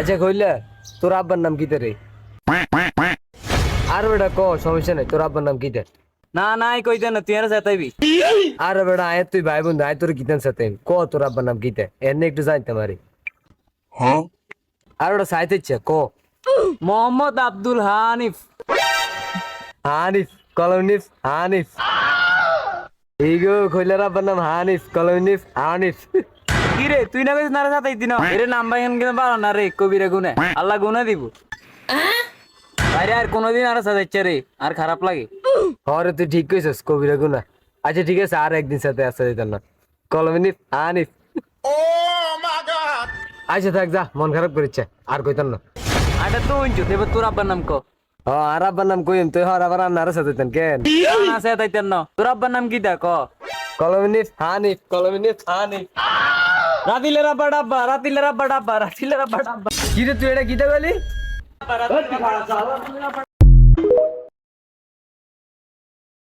আচ্ছা কইলা তোর আব্বার নাম কি রে? আর বেটা ক সমস্যা নাই, তোর আব্বার নাম কি? না নাই কইতে না তুই আর যাইতাইবি। আর বেটা আয় তুই ভাই বন্ধু আয় তোর গীতান সাথে ক তোর আব্বার নাম কি? এনে একটু জানতে পারি। আর ওটা সাইতে ইচ্ছে ক। মোহাম্মদ আব্দুল হানিফ। হানিফ কলমনিফ হানিফ। এইগো কইলার আব্বার নাম হানিফ কলমনিফ হানিফ। কি রে তুই না কইছিস না রে যাইতাই দিন এরে নাম বাইন কিন্তু পারো না রে কবিরে গুনে আল্লাহ গুনে দিব। আরে আর কোনোদিন আর যাইছে রে আর খারাপ লাগে। হরে তুই ঠিক কইছিস কবিরা গুনা। আচ্ছা ঠিক আছে আর একদিন সাথে আসা যেত না কলমনিফ হানিফ। আচ্ছা থাক যা মন খারাপ করিচ্ছে আর কইতাম না। আটা তো হইছো এবার তোর আব্বার নাম ক। ও আর আব্বার নাম কইম তুই হর আবার আর সাথে কেন? না সে তাইতেন না তোর আব্বার নাম কি দা ক। কলমনিফ হানিফ কলমনিফ হানিফ। রাতিলের আব্বা ডাব্বা রাতিলের আব্বা ডাব্বা রাতিলের আব্বা ডাব্বা। কি রে তুই এটা কিতা বলি?